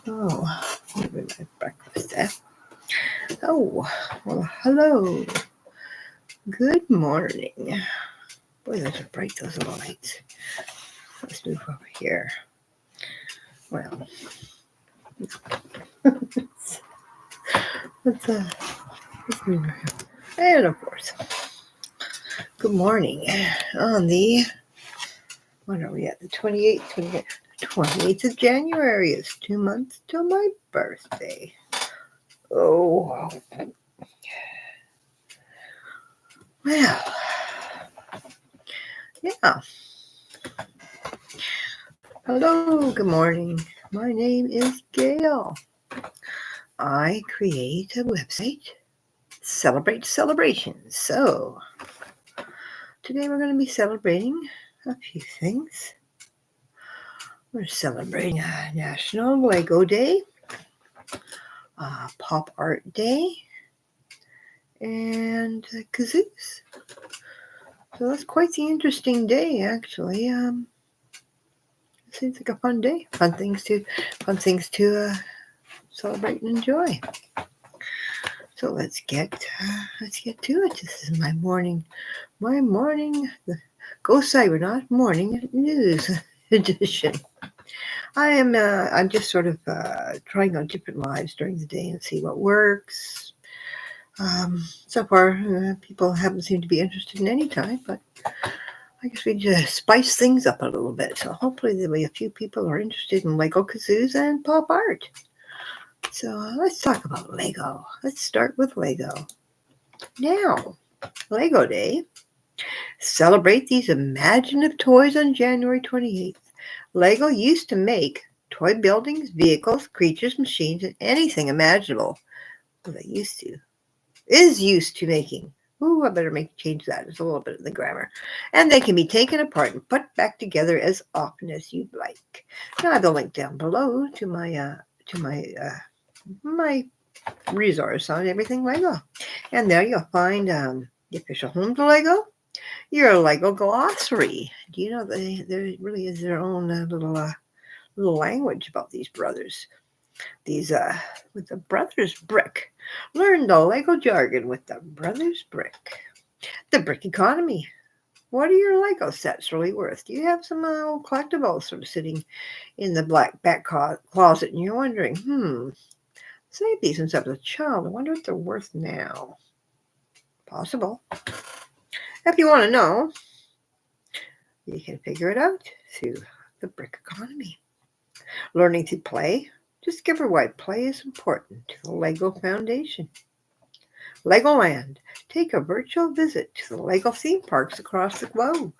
Oh, maybe my breakfast there. Oh, well, hello. Good morning. Boy, those are bright, those little lights. Let's move over here. Well, let's move over here. And of course, good morning on the, what are we at? The 28th of January. It's 2 months till my birthday. Oh, well, yeah. Hello, good morning. My name is Gail. I create a website, Celebrate Celebrations. So, today we're going to be celebrating a few things. We're celebrating National Lego Day, Pop Art Day, and Kazoos. So that's quite the interesting day, actually. Seems like a fun day. Fun things to celebrate and enjoy. So let's get to it. This is my morning Go Cybernaut morning news edition. I'm just sort of trying on different lives during the day and see what works. So far, people haven't seemed to be interested in any time, but I guess we just spice things up a little bit. So hopefully there'll be a few people who are interested in Lego Kazoos and pop art. So let's talk about Lego. Let's start with Lego. Now, Lego Day. Celebrate these imaginative toys on January 28th. Lego used to make toy buildings, vehicles, creatures, machines, and anything imaginable. Well, they is used to making. Ooh, I better change that. It's a little bit of the grammar. And they can be taken apart and put back together as often as you'd like. Now I have the link down below to my resource on everything Lego. And there you'll find the official home to Lego, your Lego glossary. Do you know there really is their own little language about these brothers? These with the brothers brick. Learn the Lego jargon with the brothers brick. The brick economy. What are your Lego sets really worth? Do you have some old collectibles sort of sitting in the black back closet and you're wondering, saved these since I was a child. I wonder what they're worth now. Possible. If you want to know, you can figure it out through the brick economy. Learning to play. Discover why play is important to the Lego Foundation. Legoland. Take a virtual visit to the Lego theme parks across the globe.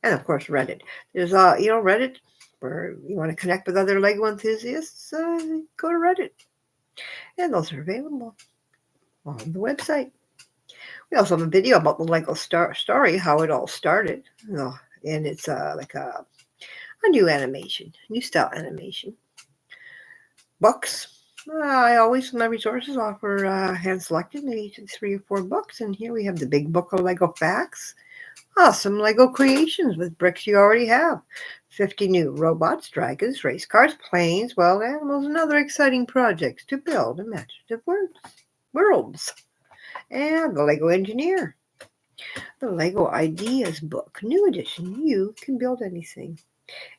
And of course, Reddit. There's Reddit, where you want to connect with other Lego enthusiasts, go to Reddit. And those are available on the website. We also have a video about the Lego story, how it all started. And it's like a new style animation. Books. I always, my resources, offer hand-selected, maybe 3 or 4 books. And here we have the big book of Lego facts. Awesome Lego creations with bricks you already have. 50 new robots, dragons, race cars, planes, wild animals, and other exciting projects to build imaginative worlds. And the Lego Engineer. The Lego Ideas book, new edition. You can build anything.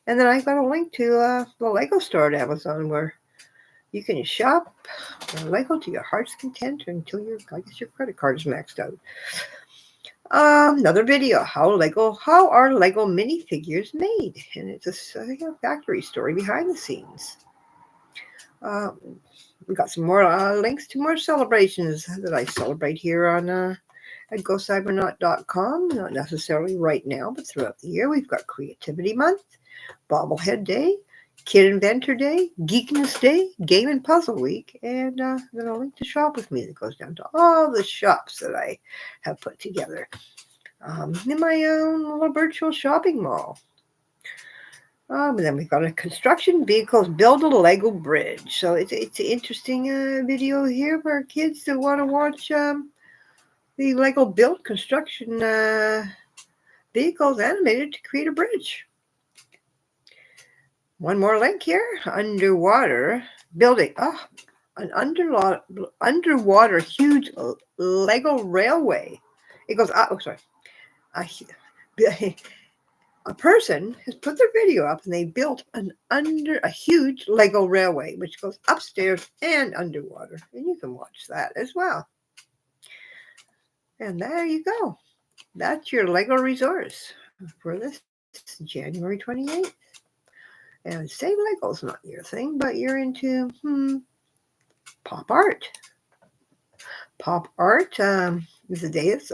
And then I got a link to the Lego store at Amazon where you can shop Lego to your heart's content until your credit card is maxed out. Another video, how are Lego minifigures made? And it's a factory story behind the scenes. We got some more links to more celebrations that I celebrate here on at GoCybernaut.com. Not necessarily right now, but throughout the year. We've got Creativity Month, Bobblehead Day, Kid Inventor Day, Geekness Day, Game and Puzzle Week, and then a link to Shop With Me that goes down to all the shops that I have put together in my own little virtual shopping mall. And then we've got a construction vehicles build a Lego bridge. So it's an interesting video here for kids that want to watch the Lego build construction vehicles animated to create a bridge. One more link here. Underwater building. Oh, an underwater huge Lego railway. It goes, oh, sorry. A person has put their video up and they built a huge Lego railway, which goes upstairs and underwater. And you can watch that as well. And there you go. That's your Lego resource for this January 28th. And say Lego's not your thing, but you're into pop art. Pop art is a day that's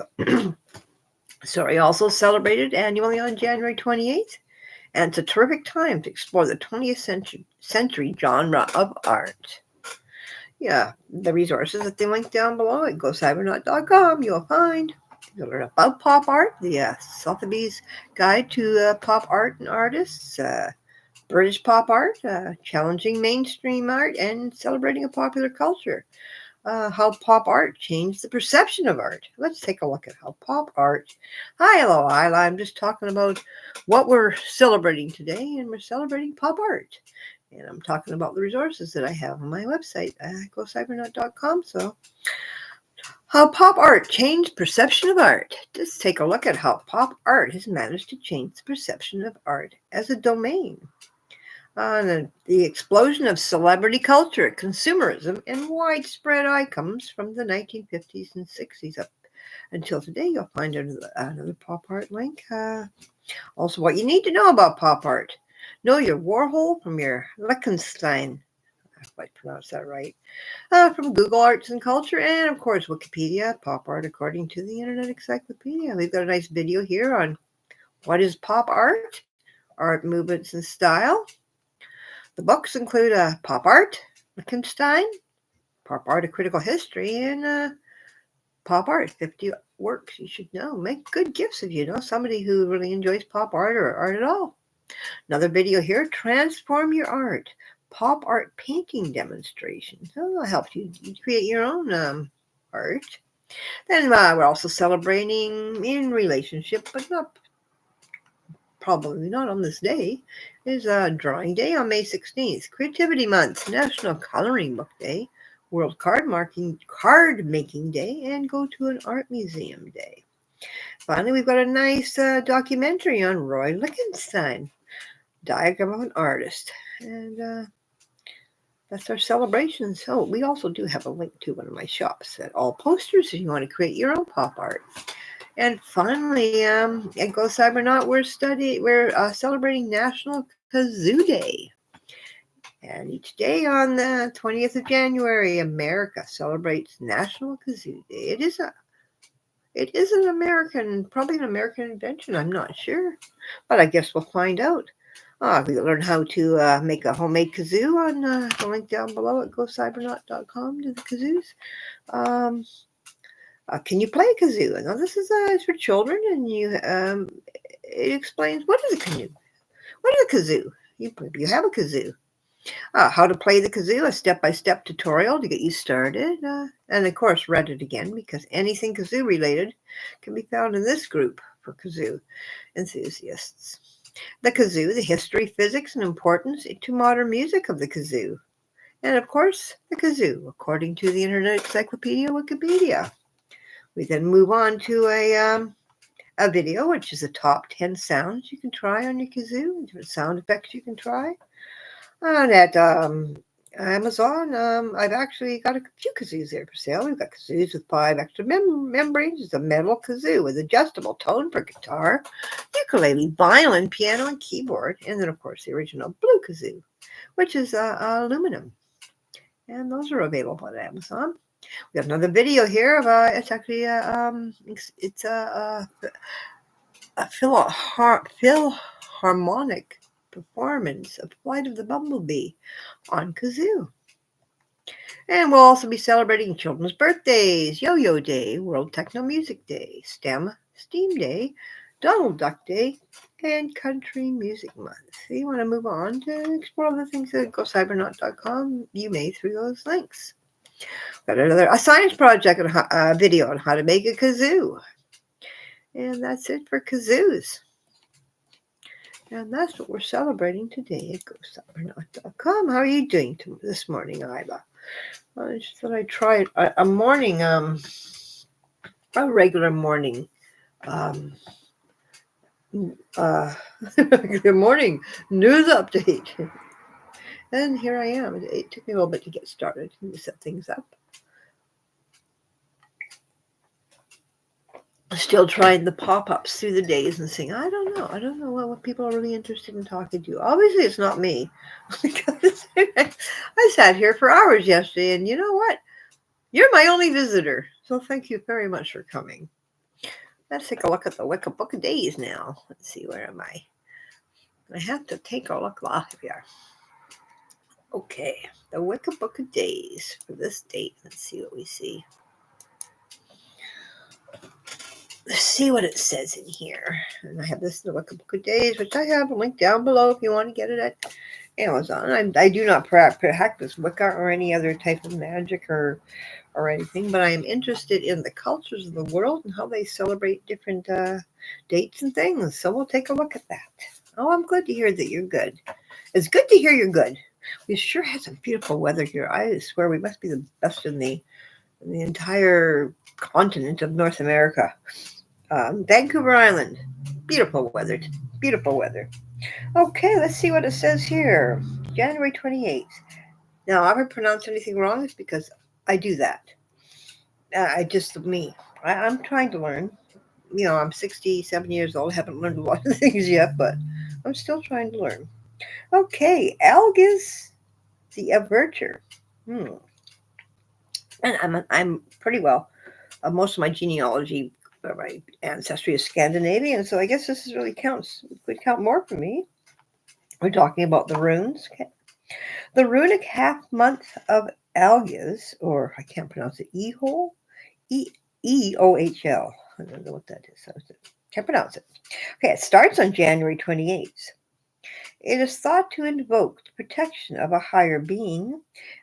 also celebrated annually on January 28th. And it's a terrific time to explore the 20th century genre of art. Yeah, the resources that they link down below at GoCybernaut.com you'll find. You'll learn about pop art, the Sotheby's Guide to Pop Art and Artists, British pop art, challenging mainstream art, and celebrating a popular culture. How pop art changed the perception of art. Let's take a look at how pop art. Hello, Isla. I'm just talking about what we're celebrating today, and we're celebrating pop art. And I'm talking about the resources that I have on my website, GoCybernaut.com. So, how pop art changed perception of art. Just take a look at how pop art has managed to change the perception of art as a domain. The explosion of celebrity culture, consumerism, and widespread icons from the 1950s and 60s up until today. You'll find another pop art link. Also, what you need to know about pop art. Know your Warhol from your Lichtenstein. If I pronounce that right. From Google Arts and Culture, and of course Wikipedia, pop art according to the Internet Encyclopedia. We've got a nice video here on what is pop art, art movements and style. The books include Pop Art, Lichtenstein, Pop Art, A Critical History, and Pop Art, 50 Works You Should Know. Make good gifts if you know somebody who really enjoys pop art or art at all. Another video here, Transform Your Art, Pop Art Painting Demonstration. That'll help you create your own art. Then we're also celebrating in relationship, but probably not on this day, is Drawing Day on May 16th, Creativity Month, National Coloring Book Day, World Card Making Day, and Go to an Art Museum Day. Finally, we've got a nice documentary on Roy Lichtenstein, Diagram of an Artist. And that's our celebration. So we also do have a link to one of my shops at All Posters if you want to create your own pop art. And finally, at Go Cybernaut, we're celebrating National Kazoo Day. And each day on the 20th of January, America celebrates National Kazoo Day. It is an American, probably an American invention. I'm not sure, but I guess we'll find out. We learn how to make a homemade kazoo on the link down below at GoCybernaut.com to the kazoos. Can you play a kazoo? Now this is for children, and it explains what is a canoe. What is a kazoo? You have a kazoo. How to play the kazoo, a step-by-step tutorial to get you started. And of course, read it again because anything kazoo related can be found in this group for kazoo enthusiasts. The kazoo, the history, physics, and importance to modern music of the kazoo. And of course, the kazoo, according to the Internet Encyclopedia Wikipedia. We then move on to a video, which is the top 10 sounds you can try on your kazoo, different sound effects you can try. And at Amazon, I've actually got a few kazoos there for sale. We've got kazoos with 5 extra membranes. It's a metal kazoo with adjustable tone for guitar, ukulele, violin, piano, and keyboard. And then, of course, the original blue kazoo, which is aluminum. And those are available at Amazon. We have another video here of it's actually it's a philharmonic performance of Flight of the Bumblebee on kazoo. And we'll also be celebrating children's birthdays, Yo-Yo Day, World Techno Music Day, Steam Day, Donald Duck Day, and Country Music Month. If you want to move on to explore the things at GoCybernaut.com, you may through those links. Got a science project video on how to make a kazoo. And that's it for kazoos. And that's what we're celebrating today at GoCybernaut.com. How are you doing this morning, Iva? I just thought I'd try a morning, a regular morning, um, uh, good morning news update. And here I am. It took me a little bit to get started and to set things up. Still trying the pop-ups through the days and saying, I don't know what people are really interested in talking to. Obviously, it's not me. Because I sat here for hours yesterday, and you know what? You're my only visitor. So thank you very much for coming. Let's take a look at the Wicca Book of Days now. Let's see, where am I? I have to take a look. Here we are. Okay, the Wicca Book of Days for this date. Let's see what we see. Let's see what it says in here. And I have this in the Wicca Book of Days, which I have a link down below if you want to get it at Amazon. I do not practice Wicca or any other type of magic or anything, but I am interested in the cultures of the world and how they celebrate different dates and things. So we'll take a look at that. Oh, I'm glad to hear that you're good. It's good to hear you're good. We sure had some beautiful weather here. I swear we must be the best in the entire continent of North America. Vancouver Island. Beautiful weather. Beautiful weather. Okay, let's see what it says here. January 28th. Now, if I pronounce anything wrong, it's because I do that. I'm trying to learn. You know, I'm 67 years old. I haven't learned a lot of things yet, but I'm still trying to learn. Okay, Algiz the Averter. And I'm pretty well. Most of my genealogy, my ancestry is Scandinavian, so I guess this really could count more for me. We're talking about the runes. Okay. The runic half month of Algiz, or I can't pronounce it, Eohl, Eohl. I don't know what that is. Can't pronounce it. Okay, it starts on January 28th. It is thought to invoke the protection of a higher being,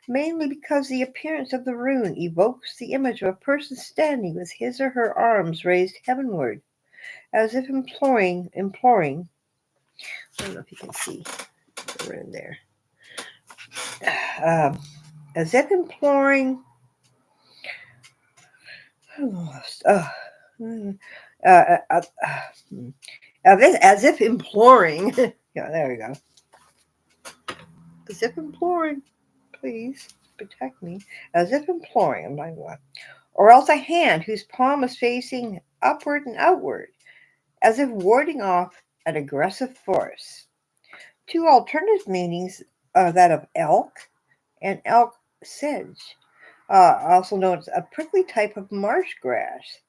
mainly because the appearance of the rune evokes the image of a person standing with his or her arms raised heavenward, as if imploring. I don't know if you can see the rune there. As if imploring. As if imploring. Yeah, there we go. As if imploring, please protect me. As if imploring, I'm like, what? Or else a hand whose palm is facing upward and outward, as if warding off an aggressive force. Two alternative meanings are that of elk and elk sedge, also known as a prickly type of marsh grass.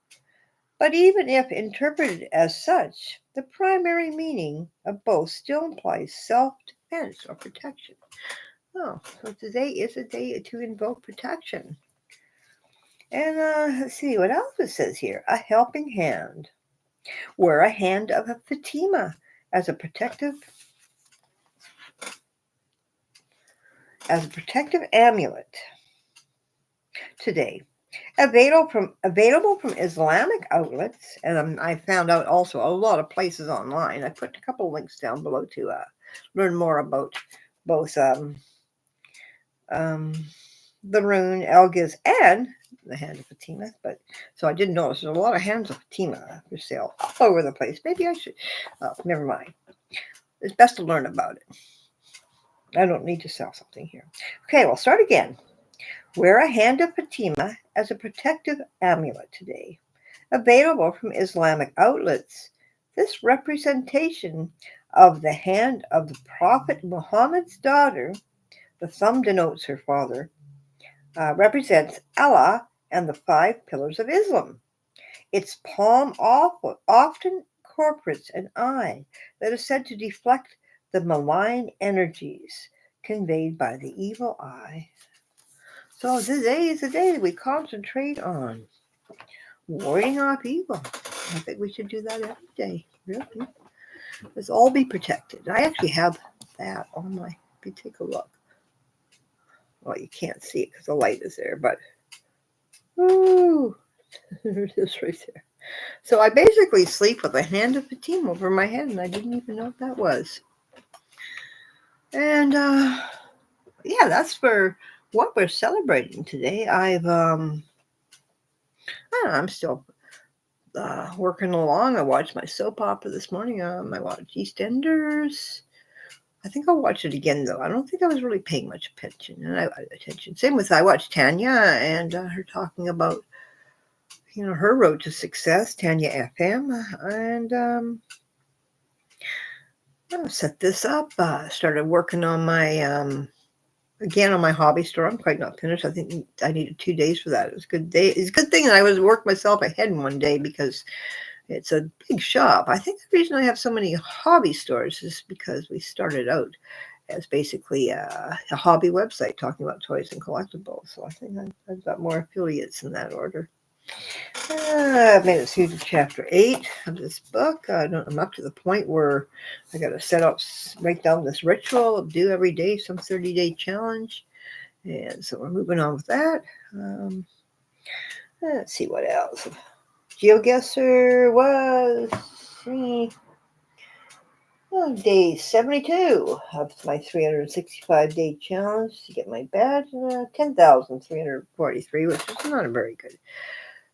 But even if interpreted as such, the primary meaning of both still implies self-defense or protection. Oh, so today is a day to invoke protection. And let's see what else it says here. A helping hand. Wear a hand of a Fatima as a protective amulet today. Available from Islamic outlets, and I found out also a lot of places online. I put a couple links down below to learn more about both the rune, Algiz, and the hand of Fatima. But so I did notice there's a lot of hands of Fatima for sale all over the place. Maybe I should. Oh, never mind. It's best to learn about it. I don't need to sell something here. Okay, we'll start again. Wear a hand of Fatima as a protective amulet today. Available from Islamic outlets, this representation of the hand of the Prophet Muhammad's daughter, the thumb denotes her father, represents Allah and the 5 pillars of Islam. Its palm often incorporates an eye that is said to deflect the malign energies conveyed by the evil eye. So today is the day that we concentrate on warding off evil. I think we should do that every day. Really. Let's all be protected. I actually have that on my, if you take a look. Well, you can't see it because the light is there, but ooh, there it is right there. So I basically sleep with a hand of Fatima over my head, and I didn't even know what that was. And yeah, that's for what we're celebrating today. I don't know, I'm still working along. I watched my soap opera this morning. I watched EastEnders. I think I'll watch it again though. I don't think I was really paying much attention. Same with I watched Tanya and her talking about her road to success, Tanya FM, and I set this up. Started working on my again on my hobby store. I'm quite not finished. I think I needed 2 days for that. It was a good day. It's a good thing that I was work myself ahead in one day because it's a big shop. I think the reason I have so many hobby stores is because we started out as basically a hobby website talking about toys and collectibles. So I think I've got more affiliates in that order. I've made it through to chapter 8 of this book. I'm up to the point where I got to write down this ritual, do every day some 30-day challenge. And so we're moving on with that. Let's see what else. GeoGuessr was day 72 of my 365-day challenge to get my badge, 10,343, which is not a very good.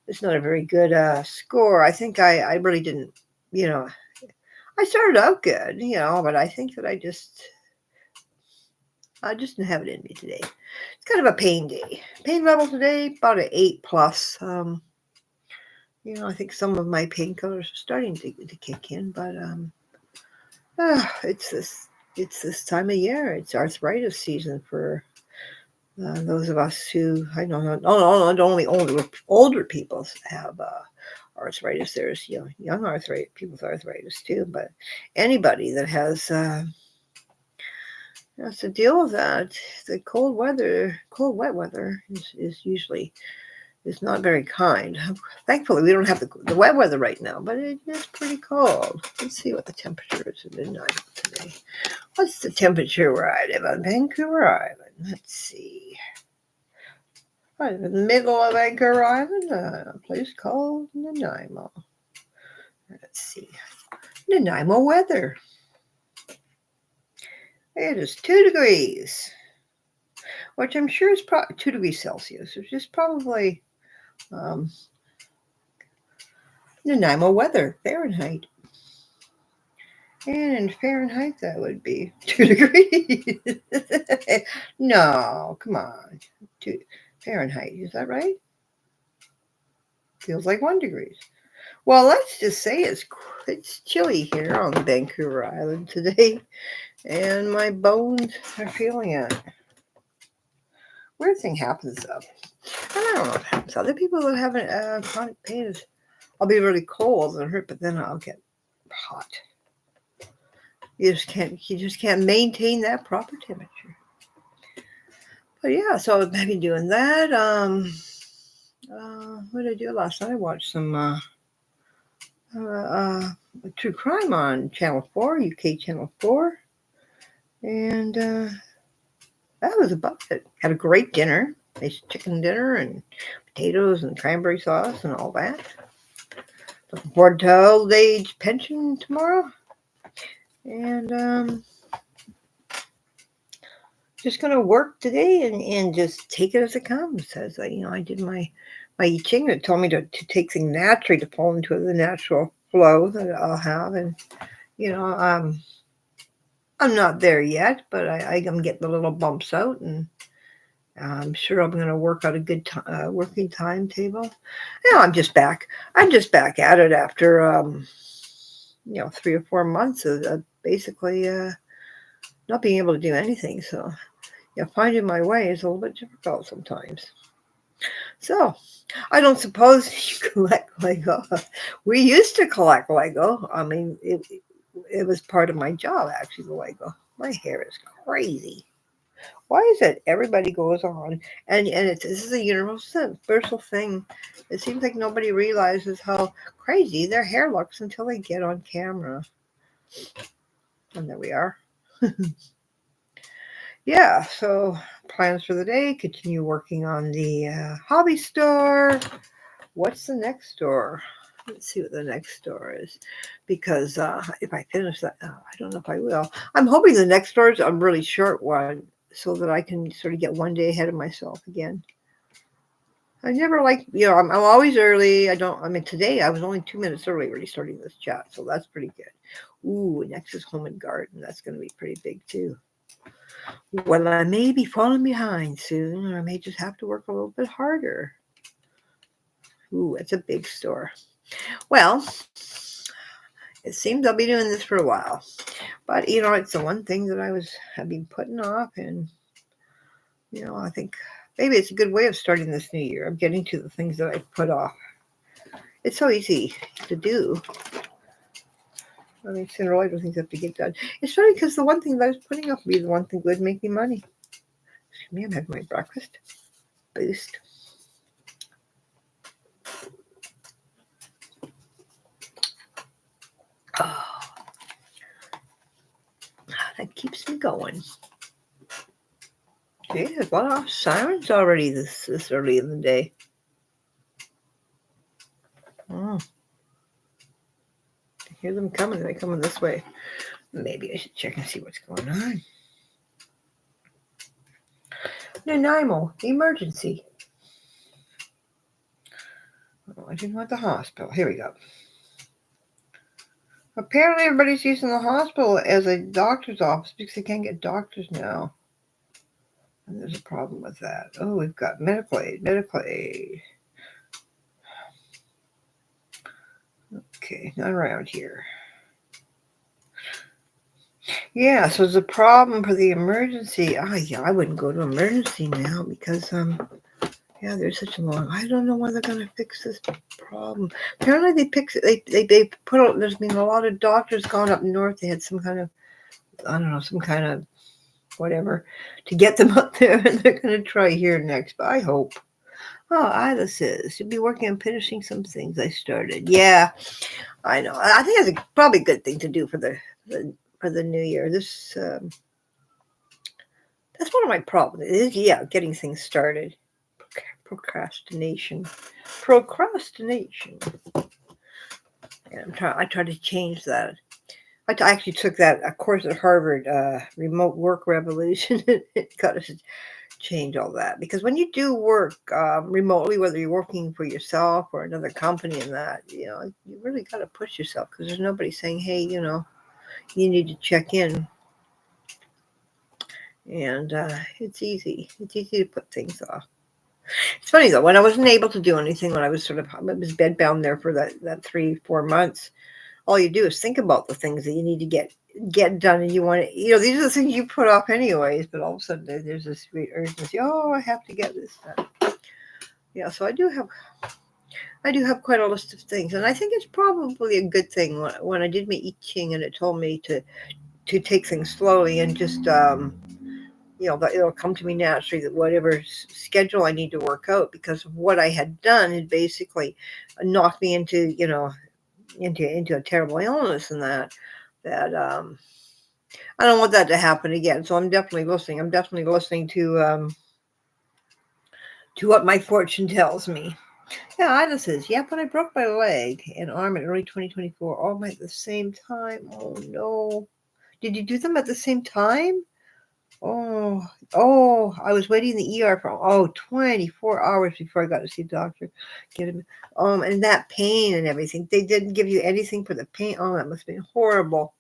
It's not a very good score. I think I really didn't, I started out good, but I think that I just didn't have it in me today. It's kind of a pain day. Pain level today, about an 8 plus. I think some of my painkillers are starting to kick in, but it's this time of year. It's arthritis season for those of us who I know not only older people have arthritis. There's young arthritis people's arthritis too, but anybody that has has to deal with that. The cold, wet weather is usually is not very kind. Thankfully, we don't have the wet weather right now, but it is pretty cold. Let's see what the temperature is at midnight today. What's the temperature where I live on Vancouver Island? Let's see. Right in the middle of Vancouver Island, a place called Nanaimo. Let's see. Nanaimo weather. It is 2 degrees, which I'm sure is 2 degrees Celsius, which is probably Nanaimo weather, Fahrenheit. And in Fahrenheit, that would be 2 degrees. No, come on. 2 Fahrenheit, is that right? Feels like 1 degree. Well, let's just say it's chilly here on Vancouver Island today, and my bones are feeling it. Weird thing happens though. I don't know what happens. Other people that have chronic pain I'll be really cold and hurt, but then I'll get hot. You just can't maintain that proper temperature. But yeah, so I've been doing that. What did I do last night? I watched some true crime on Channel 4, UK Channel 4. And that was about it. Had a great dinner. Nice chicken dinner and potatoes and cranberry sauce and all that. Looking forward to old age pension tomorrow. And just going to work today and just take it as it comes. As I did my I Ching that told me to take things naturally, to fall into the natural flow that I'll have. And, I'm not there yet, but I'm getting the little bumps out, and I'm sure I'm going to work out a good working timetable. I'm just back. I'm just back at it after 3 or 4 months of basically not being able to do anything. So finding my way is a little bit difficult sometimes. So I don't suppose you collect Lego. We used to collect Lego. I mean, it was part of my job, actually, the Lego. My hair is crazy. Why is it everybody goes on and this is a universal thing. It seems like nobody realizes how crazy their hair looks until they get on camera. And there we are. Yeah, so plans for the day, continue working on the hobby store. What's the next store? Let's see what the next door is. Because if I finish that, I don't know if I will. I'm hoping the next door is a really short one so that I can sort of get one day ahead of myself again. I never like, I'm always early. I mean, today I was only 2 minutes early already starting this chat, so that's pretty good. Ooh, next is home and garden. That's going to be pretty big too. Well, I may be falling behind soon, or I may just have to work a little bit harder. Ooh, it's a big store. Well, it seems I'll be doing this for a while. But, it's the one thing that have been putting off, and, I think maybe it's a good way of starting this new year. I'm getting to the things that I put off. It's so easy to do. I mean, sooner or later things have to get done. It's funny because the one thing that I was putting off would be the one thing that would make me money. Excuse me, I'm having my breakfast. Boost. Oh, that keeps me going. Okay, there's a lot of sirens already this early in the day. Oh. I hear them coming. They're coming this way. Maybe I should check and see what's going on. Nanaimo, emergency. Oh, I didn't want the hospital. Here we go. Apparently everybody's using the hospital as a doctor's office because they can't get doctors now. And there's a problem with that. Oh, we've got medical aid. Okay, not around here. Yeah, so there's a problem for the emergency. Yeah, I wouldn't go to emergency now because there's such a long. I don't know when they're gonna fix this problem. Apparently they fix it. They put out. There's been a lot of doctors gone up north. They had some kind of, I don't know, some kind of whatever to get them up there, and they're gonna try here next. But I hope. Oh, Ida says you'll be working on finishing some things I started. Yeah, I know. I think that's probably a good thing to do for the new year. This that's one of my problems. Is getting things started. Procrastination. And I try to change that. I actually took a course at Harvard, Remote Work Revolution. It got us to change all that because when you do work remotely, whether you're working for yourself or another company, and that you really got to push yourself because there's nobody saying, hey, you need to check in. And it's easy. It's easy to put things off. It's funny though, when I wasn't able to do anything, when I was bedbound there for that 3-4 months, all you do is think about the things that you need to get done, and you want to, these are the things you put off anyways, but all of a sudden there's this great urgency. Oh, I have to get this done. Yeah, so I do have quite a list of things, and I think it's probably a good thing when I did my I Ching and it told me to take things slowly and just it'll come to me naturally that whatever schedule I need to work out, because of what I had done had basically knocked me into a terrible illness, and that I don't want that to happen again. So I'm definitely listening. I'm definitely listening to what my fortune tells me. Yeah, Ida says, yeah, but I broke my leg and arm in early 2024, all at the same time. Oh no. Did you do them at the same time? Oh, I was waiting in the ER for 24 hours before I got to see the doctor. Get him. And that pain and everything. They didn't give you anything for the pain. Oh, that must have been horrible.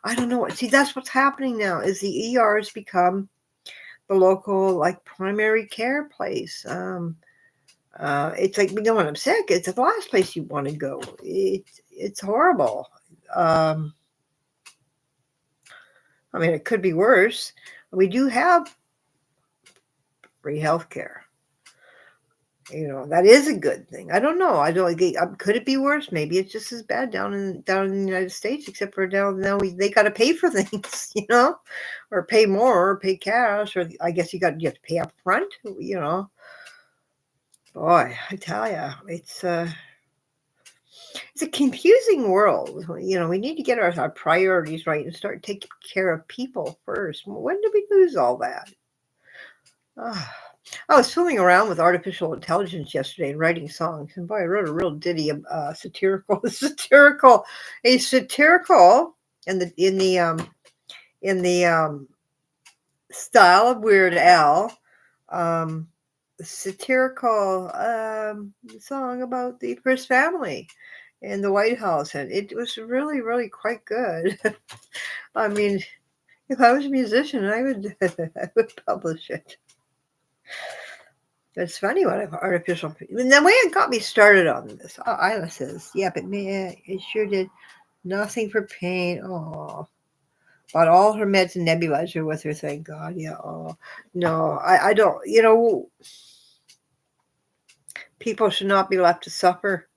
I don't know what. See, that's what's happening now. Is the ER has become the local primary care place. It's like when I'm sick, it's the last place you want to go. It's horrible. I mean, it could be worse. We do have free health care. That is a good thing. I don't know. Could it be worse? Maybe it's just as bad down in the United States, except for now they got to pay for things, or pay more, or pay cash, or I guess you have to pay up front, Boy, I tell you, it's a confusing world. We need to get our priorities right and start taking care of people first. When did we lose all that? I was fooling around with artificial intelligence yesterday and writing songs, and boy, I wrote a real ditty, satirical in the style of Weird Al, um, satirical song about the first family in the White House, and it was really, really quite good. I mean, if I was a musician, I would I would publish it. It's funny what artificial. And the way it got me started on this, Isla says, "Yeah, but man, it sure did nothing for pain." Oh, bought all her meds and nebulizer with her. Thank God. Yeah. Oh no, I don't. People should not be left to suffer.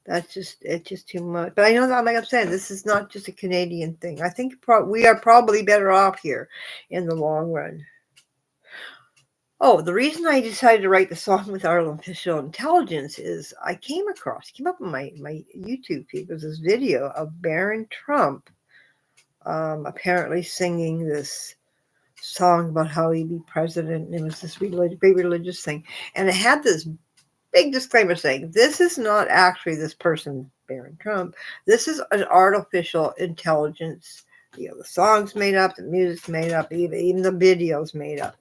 It's just too much. But I know that, like I'm saying, this is not just a Canadian thing. I think we are probably better off here in the long run. Oh, the reason I decided to write the song with artificial intelligence is I came up on my YouTube feed was this video of Barron Trump apparently singing this song about how he'd be president. And it was this big religious thing. And it had this big disclaimer saying, this is not actually this person, Barron Trump. This is an artificial intelligence. The song's made up, the music's made up, even the video's made up.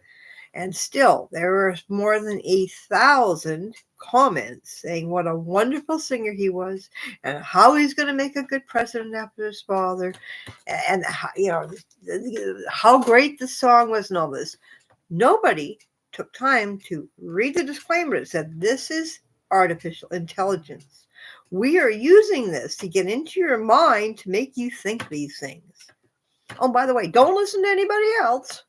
And still, there were more than 8,000 comments saying what a wonderful singer he was and how he's going to make a good president after his father, and how great the song was and all this. Nobody took time to read the disclaimer. It said, this is artificial intelligence. We are using this to get into your mind to make you think these things. Oh, by the way, don't listen to anybody else.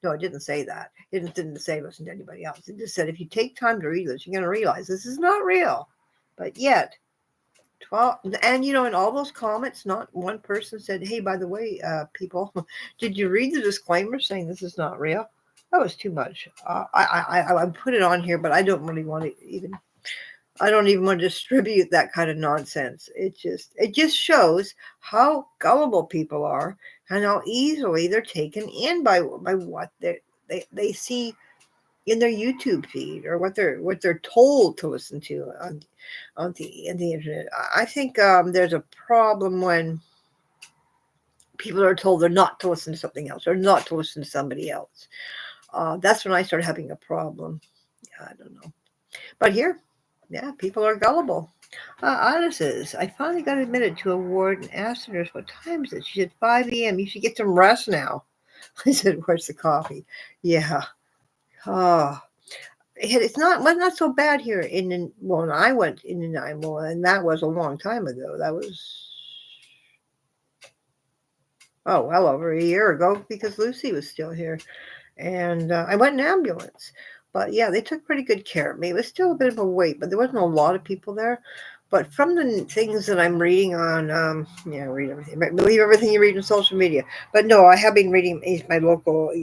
No, it didn't say that. It didn't say listen to anybody else. It just said if you take time to read this, you're going to realize this is not real. But yet, 12, and in all those comments, not one person said, hey, by the way, people, did you read the disclaimer saying this is not real? That was too much. I put it on here, but I don't really want to I don't even want to distribute that kind of nonsense. It just shows how gullible people are and how easily they're taken in by what they see in their YouTube feed or what they're told to listen to on the internet. I think there's a problem when people are told they're not to listen to something else or not to listen to somebody else. That's when I start having a problem. I don't know, but here. Yeah, people are gullible. Anna says, I finally got admitted to a ward and asked the nurse, what time is it? She said, 5 a.m. You should get some rest now. I said, where's the coffee? Yeah. Oh, it's not so bad here when I went in Nanaimo, and that was a long time ago. That was, well over a year ago because Lucy was still here. And I went in ambulance. But yeah, they took pretty good care of me. It was still a bit of a wait, but there wasn't a lot of people there. But from the things that I'm reading on, read everything. Believe everything you read on social media. But no, I have been reading my local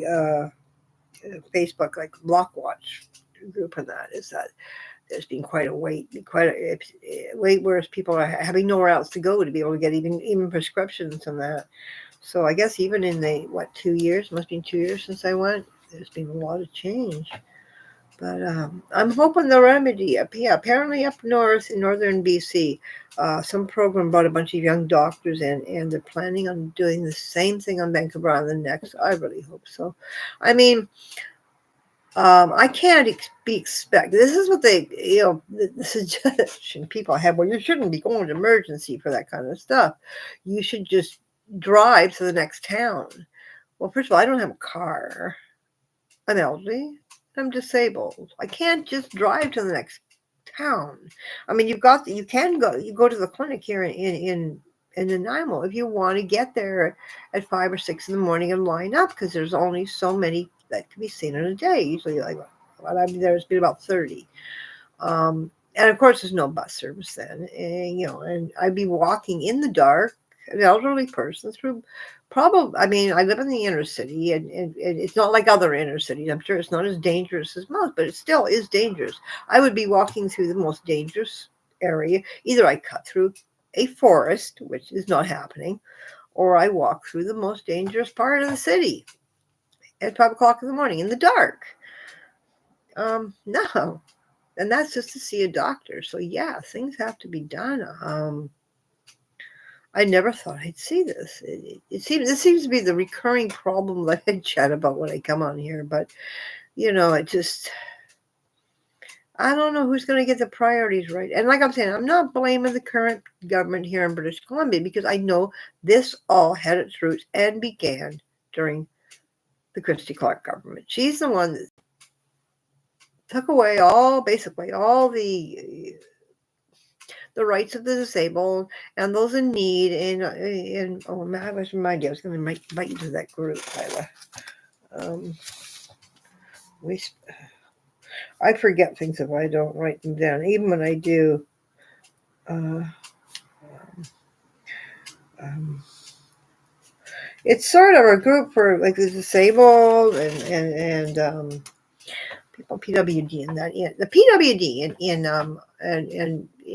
Facebook, like Block Watch group, and that is that there's been quite a wait, whereas people are having nowhere else to go to be able to get even prescriptions and that. So I guess even in the 2 years, must have been 2 years since I went, there's been a lot of change. But I'm hoping the remedy apparently up north in northern BC, some program brought a bunch of young doctors in, and they're planning on doing the same thing on Vancouver Island next. I really hope so. I mean, I can't be expect. This is what they, the suggestion people have. Well, you shouldn't be going to emergency for that kind of stuff. You should just drive to the next town. Well, first of all, I don't have a car. I'm elderly. I'm disabled. I can't just drive to the next town. I mean, you can go to the clinic here in Nanaimo if you want to get there at 5 or 6 in the morning and line up, because there's only so many that can be seen in a day. Usually, there's been about 30. And of course, there's no bus service then. And I'd be walking in the dark, an elderly person through. I live in the inner city, and it's not like other inner cities. I'm sure it's not as dangerous as most, but it still is dangerous. I would be walking through the most dangerous area. Either I cut through a forest, which is not happening, or I walk through the most dangerous part of the city at 5 o'clock in the morning in the dark. No. And that's just to see a doctor. So yeah, things have to be done. I never thought I'd see this. This seems to be the recurring problem that I chat about when I come on here. But it just I don't know who's going to get the priorities right. And like I'm saying, I'm not blaming the current government here in British Columbia because I know this all had its roots and began during the Christy Clark government. She's the one that took away basically all the rights of the disabled and those in need. And oh man, I was reminded I was going to invite you to that group, Tyler. Um, I forget things if I don't write them down. Even when I do. Uh, um, it's sort of a group for like the disabled and people PWD and that the PWD and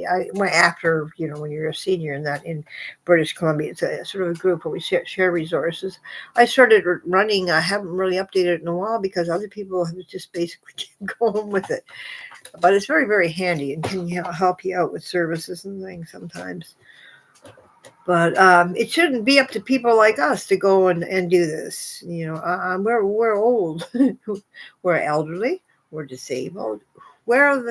I went after when you're a senior in that in British Columbia. It's a sort of a group where we share resources. I started running. I haven't really updated it in a while because other people have just basically kept going with it. But it's very, very handy and can help you out with services and things sometimes. But it shouldn't be up to people like us to go and do this. We're old, we're elderly, we're disabled. Where are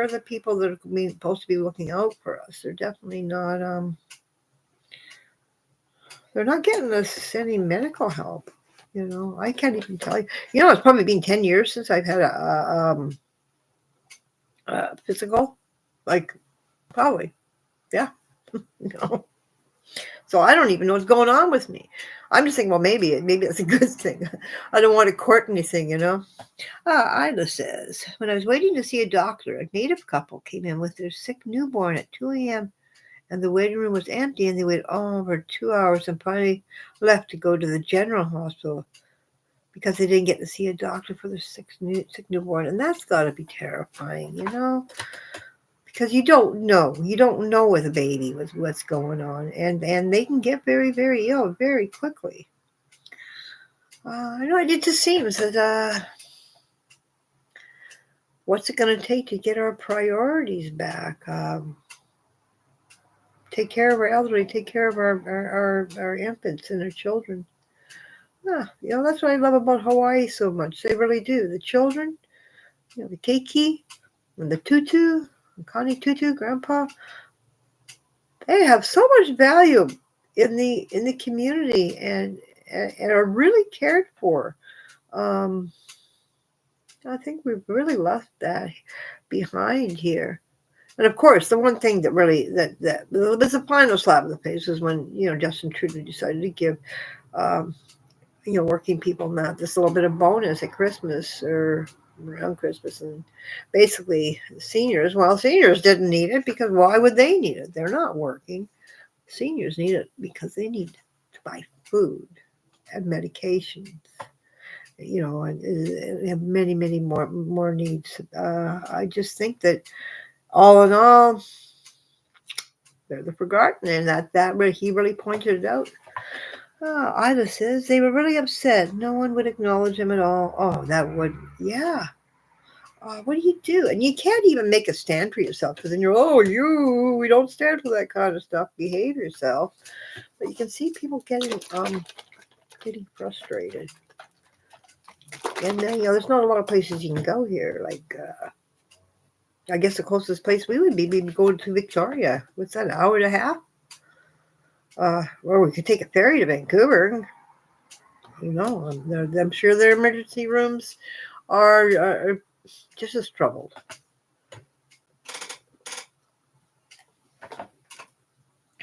the people that are supposed to be looking out for us? They're definitely not. They're not getting us any medical help. I can't even tell you. It's probably been 10 years since I've had a physical, like probably, yeah. So I don't even know what's going on with me. I'm just thinking, well, maybe it's a good thing. I don't want to court anything. Ida says, when I was waiting to see a doctor, a native couple came in with their sick newborn at 2 a.m. and the waiting room was empty and they waited over 2 hours and finally left to go to the general hospital because they didn't get to see a doctor for their sick newborn. And that's got to be terrifying, because you don't know with a baby what's going on, and they can get very, very ill very quickly. It just seems that what's it going to take to get our priorities back? Take care of our elderly, take care of our infants and our children. That's what I love about Hawaii so much. They really do. The children, the keiki and the tutu, and Connie Tutu, Grandpa, they have so much value in the community and are really cared for. I think we've really left that behind here. And of course, the one thing that really that was the final slap in the face was when Justin Trudeau decided to give working people not this little bit of bonus at Christmas or around Christmas, and basically seniors. Well, seniors didn't need it because why would they need it? They're not working. Seniors need it because they need to buy food and medications, and have many, many more needs. I just think that all in all, they're the forgotten, and that he really pointed it out. Ida says they were really upset. No one would acknowledge them at all. Oh, that would, yeah. What do you do? And you can't even make a stand for yourself because then we don't stand for that kind of stuff. Behave yourself. But you can see people getting frustrated. And then, there's not a lot of places you can go here. Like, I guess the closest place we would be going to Victoria. What's that, an hour and a half? Or we could take a ferry to Vancouver. I'm sure their emergency rooms are just as troubled.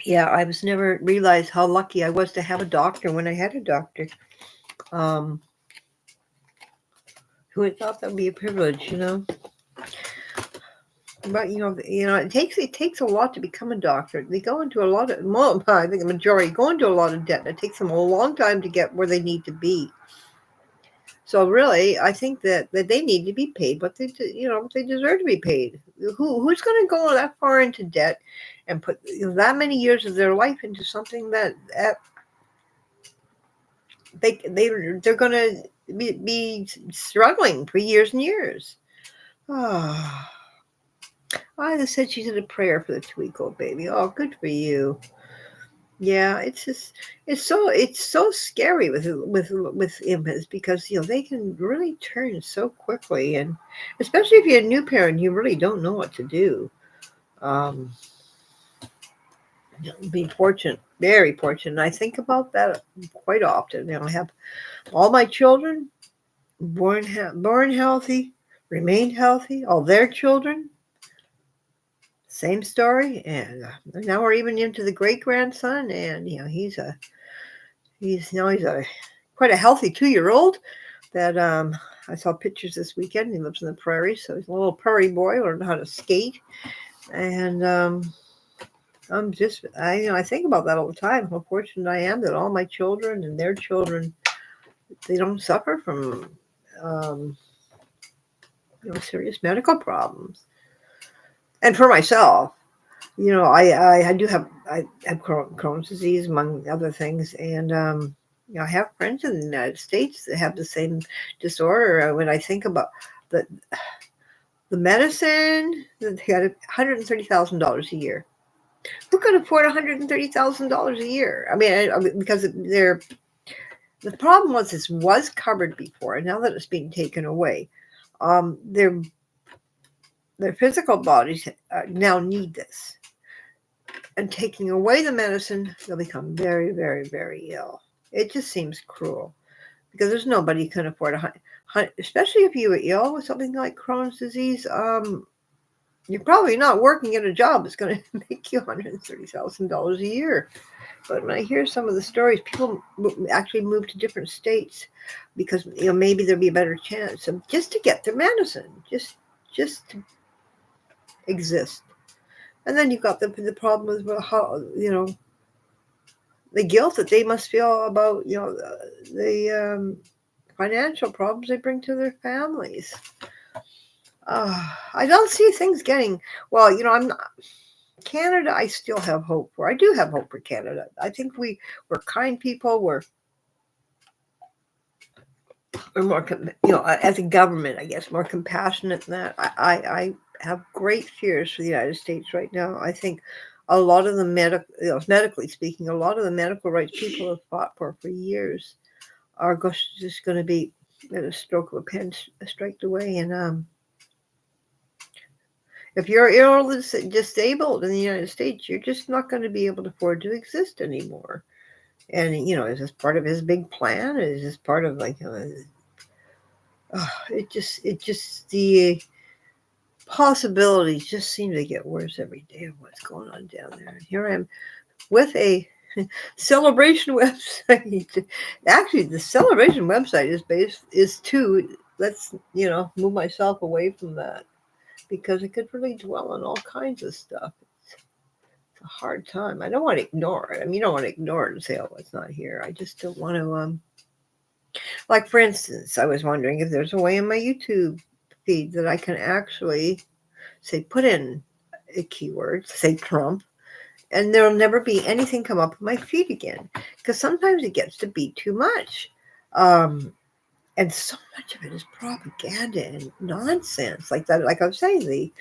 Yeah, I was never realized how lucky I was to have a doctor when I had a doctor. Who had thought that would be a privilege, But it takes a lot to become a doctor. They go into a lot of, well, I think the majority go into a lot of debt. It takes them a long time to get where they need to be. So really, I think that they need to be paid what they deserve to be paid. Who's going to go that far into debt and put that many years of their life into something that they're going to be struggling for years and years? Oh, I just said she did a prayer for the 2-week-old baby. Oh, good for you. Yeah, it's so scary with infants because they can really turn so quickly, and especially if you're a new parent, you really don't know what to do. Um, be fortunate, very fortunate. I think about that quite often. I have all my children born healthy, remained healthy. All their children, same story, and now we're even into the great grandson, and he's quite a healthy 2-year-old. That I saw pictures this weekend. He lives in the prairie, so he's a little prairie boy, learned how to skate, and I think about that all the time. How fortunate I am that all my children and their children, they don't suffer from um, serious medical problems. And for myself, I have Crohn's disease among other things, and I have friends in the United States that have the same disorder. When I think about the the medicine, they got $130,000 a year. Who could afford $130,000 a year? I mean, because the problem was this was covered before, and now that it's being taken away, their physical bodies now need this. And taking away the medicine, they'll become very, very, very ill. It just seems cruel because there's nobody who can afford especially if you were ill with something like Crohn's disease. You're probably not working at a job that's going to make you $130,000 a year. But when I hear some of the stories, people actually move to different states because maybe there'll be a better chance of just to get their medicine, just to exist. And then you've got the problem with how the guilt that they must feel about the financial problems they bring to their families. I don't see things getting well. I'm not, Canada. I still have hope for. I do have hope for Canada. I think we're kind people. We're more as a government, I guess, more compassionate than that. I have great fears for the United States right now. I think a lot of the medically speaking, a lot of the medical rights people have fought for years are just going to be at a stroke of a pen striked away. And if you're ill or disabled in the United States, you're just not going to be able to afford to exist anymore. And is this part of his big plan? Is this part of the possibilities just seem to get worse every day of what's going on down there. And here I am with a celebration website. Actually, the celebration website let's move myself away from that because it could really dwell on all kinds of stuff. It's a hard time. I don't want to ignore it. I mean, you don't want to ignore it and say, "Oh, it's not here." I just don't want to. Like, for instance, I was wondering if there's a way in my YouTube feed that I can actually say, put in a keyword, say Trump, and there'll never be anything come up in my feed again. Because sometimes it gets to be too much. And so much of it is propaganda and nonsense. Like that, like I was saying, the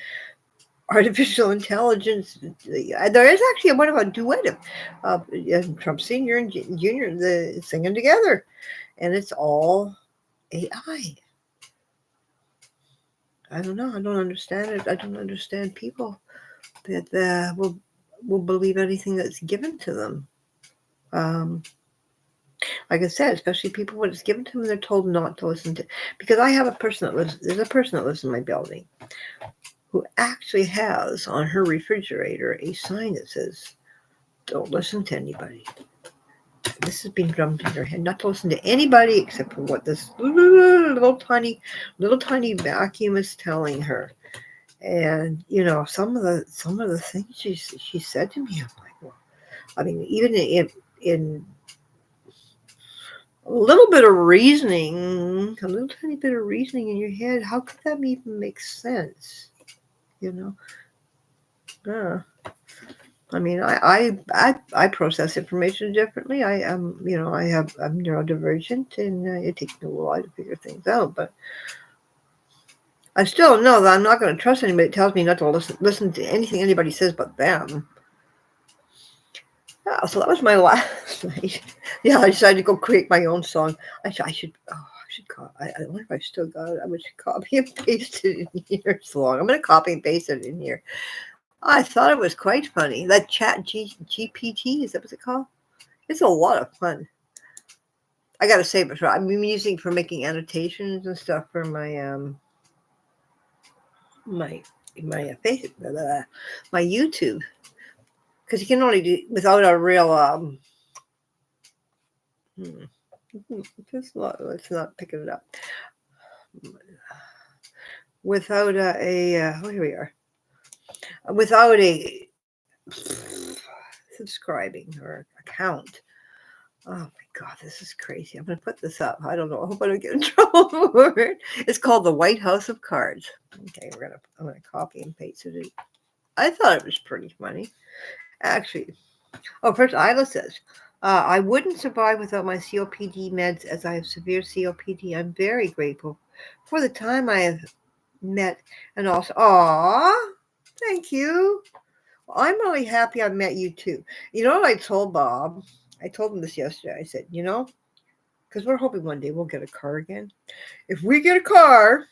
artificial intelligence. There is actually one of a duet of Trump Sr. and Jr. Singing together. And it's all AI. I don't know. I don't understand it. I don't understand people that will believe anything that's given to them. Like I said, especially people when it's given to them, they're told not to listen to. Because I have there's a person that lives in my building who actually has on her refrigerator a sign that says, "Don't listen to anybody." This has been drummed in her head, not to listen to anybody except for what this little tiny vacuum is telling her. And some of the things she said to me, I'm like, well, I mean, even in a little bit of reasoning, a little tiny bit of reasoning in your head, how could that even make sense? I mean, I process information differently. I'm neurodivergent, and it takes me a while to figure things out. But I still know that I'm not going to trust anybody that tells me not to listen to anything anybody says but them. Yeah, so that was my last night. Yeah, I decided to go create my own song. I should. Oh, I should copy. I wonder if I still got it. I would copy and paste it in here. So long. I'm going to copy and paste it in here. I thought it was quite funny. That GPT, is that what it's called? It's a lot of fun. I got to say, but I'm using it for making annotations and stuff for my my my YouTube, because you can only do without a real let's not picking it up without oh, here we are, without a subscribing or account. Oh my God, this is crazy. I'm going to put this up. I don't know. I hope I don't get in trouble for it. It's called the White House of Cards. Okay, I'm gonna copy and paste it. I thought it was pretty funny, actually. Oh, first Isla says, I wouldn't survive without my COPD meds, as I have severe COPD. I'm very grateful for the time I have met, and also, thank you. Well, I'm really happy I met you too. You know what I told Bob? I told him this yesterday. I said, because we're hoping one day we'll get a car again. If we get a car,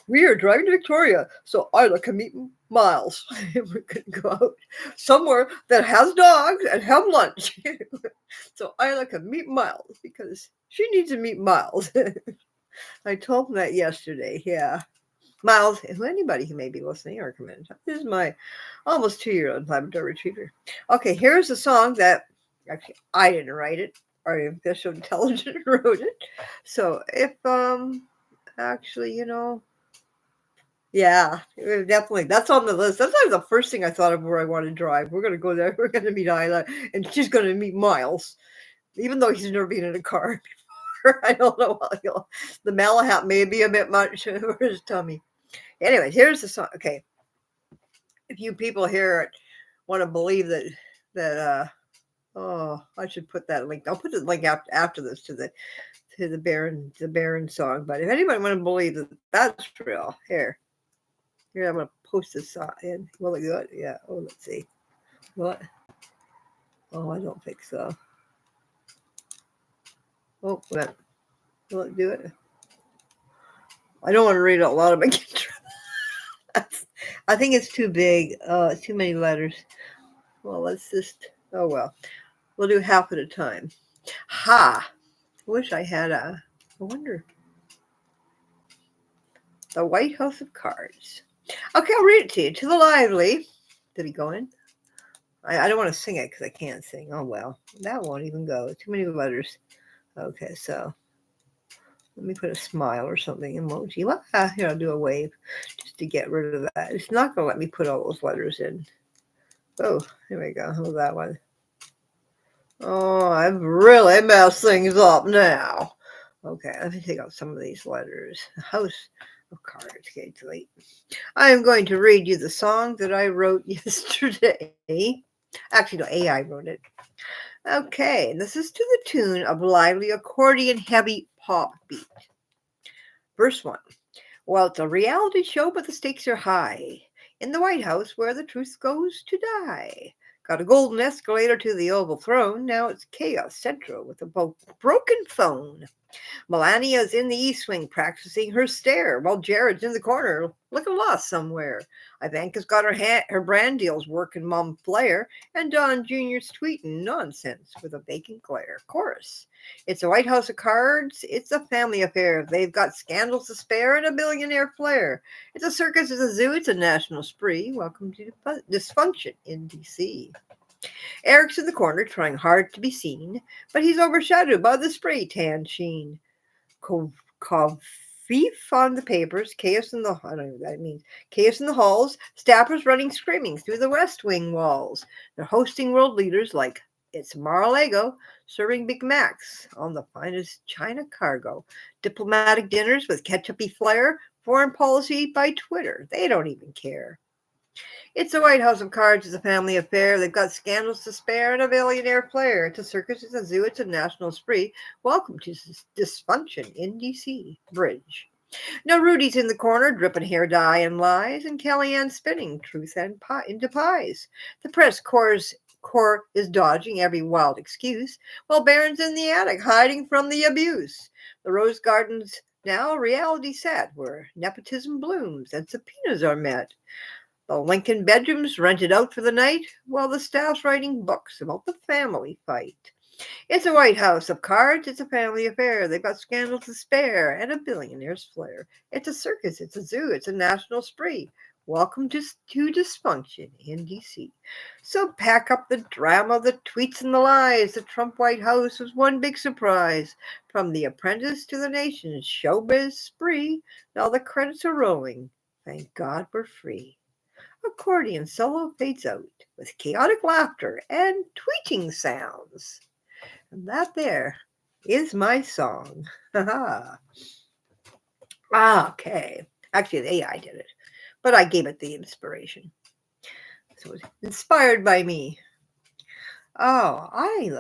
we are driving to Victoria, so Isla can meet Miles. We're going to go out somewhere that has dogs and have lunch. So Isla can meet Miles because she needs to meet Miles. I told him that yesterday. Yeah. Miles, anybody who may be listening or commenting, this is my almost 2-year-old Labrador Retriever. Okay, here's a song that actually I didn't write it. Artificial intelligence wrote it. So if actually, yeah, definitely. That's on the list. That's like the first thing I thought of where I want to drive. We're gonna go there. We're gonna meet Isla, and she's gonna meet Miles, even though he's never been in a car before. I don't know. The Malahat may be a bit much for his tummy. Anyways, here's the song. Okay, if you people here want to believe that I should put that link. I'll put the link after this to the Baron song. But if anybody want to believe that that's real, here I'm gonna post this in. Will it do it? Yeah. Oh, let's see. What? Oh, I don't think so. Oh, will it do it? I don't want to read out loud. I think it's too big. It's too many letters. Well, let's just. Oh well. We'll do half at a time. Ha! I wish I had I wonder. The White House of Cards. Okay, I'll read it to you. To the lively. Did he go in? I don't want to sing it because I can't sing. Oh, well. That won't even go. Too many letters. Okay, so let me put a smile or something emoji. Well, here, I'll do a wave just to get rid of that. It's not going to let me put all those letters in. Oh, here we go. How about that one? Oh, I've really messed things up now. Okay, let me take out some of these letters. House of Cards. Okay, delete. I am going to read you the song that I wrote yesterday. Actually, no, AI wrote it. Okay, this is to the tune of lively accordion heavy pop beat. Verse 1. Well, it's a reality show, but the stakes are high. In the White House, where the truth goes to die. Got a golden escalator to the Oval Throne. Now it's chaos central with a broken phone. Melania's in the East Wing practicing her stare, while Jared's in the corner looking lost somewhere. Ivanka's got her brand deals working Mom Flair, and Don Jr.'s tweeting nonsense with a vacant glare. Chorus. It's a White House of Cards. It's a family affair. They've got scandals to spare and a billionaire flair. It's a circus, it's a zoo, it's a national spree. Welcome to dysfunction in D.C. Eric's in the corner trying hard to be seen, but he's overshadowed by the spray tan sheen. Kavif on the papers, chaos in the I don't know what that means. Chaos in the halls, staffers running screaming through the West Wing walls. They're hosting world leaders like it's Mar-a-Lago, serving Big Macs on the finest China cargo. Diplomatic dinners with ketchupy flair, foreign policy by Twitter. They don't even care. It's a White House of Cards. It's a family affair. They've got scandals to spare and a billionaire flair. It's a circus. It's a zoo. It's a national spree. Welcome to dysfunction in D.C. Bridge. Now Rudy's in the corner, dripping hair dye and lies, and Kellyanne spinning truth and pie into pies. The corps is dodging every wild excuse, while Barron's in the attic, hiding from the abuse. The rose garden's now reality set, where nepotism blooms and subpoenas are met. The Lincoln bedroom's rented out for the night, while the staff's writing books about the family fight. It's a White House of cards. It's a family affair. They've got scandal to spare and a billionaire's flair. It's a circus. It's a zoo. It's a national spree. Welcome to dysfunction in D.C. So pack up the drama, the tweets and the lies. The Trump White House was one big surprise. From The Apprentice to the nation's showbiz spree, now the credits are rolling. Thank God we're free. Accordion solo fades out with chaotic laughter and tweeting sounds. And that there is my song. Okay. Actually, the AI did it, but I gave it the inspiration. So it was inspired by me.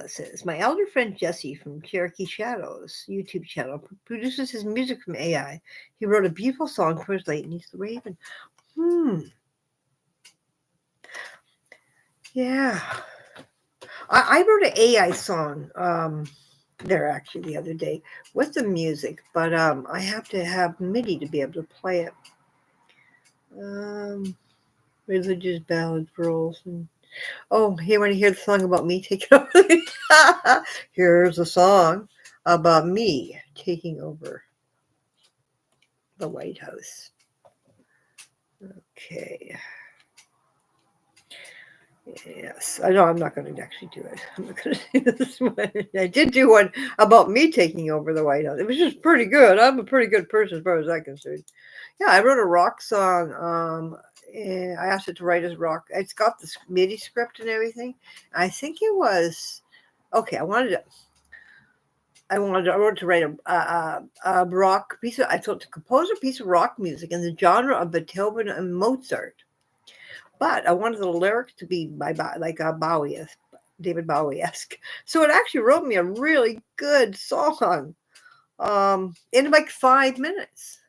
Says my elder friend Jesse from Cherokee Shadows YouTube channel produces his music from AI. He wrote a beautiful song for his late niece, the Raven. Yeah. I wrote an AI song there actually the other day with the music, but I have to have MIDI to be able to play it. Religious ballads for Olsen. Oh, you want to hear the song about me taking over? Here's a song about me taking over the White House. Okay. Yes, I know I'm not going to actually do it. I'm not going to do this one. I did do one about me taking over the White House. It was just pretty good. I'm a pretty good person as far as I'm concerned. Yeah, I wrote a rock song. And I asked it to write as rock. It's got the MIDI script and everything. I think it was okay. I wrote to write a rock piece. I thought to compose a piece of rock music in the genre of Beethoven and Mozart. But I wanted the lyrics to be like David Bowie-esque. So it actually wrote me a really good song in like 5 minutes.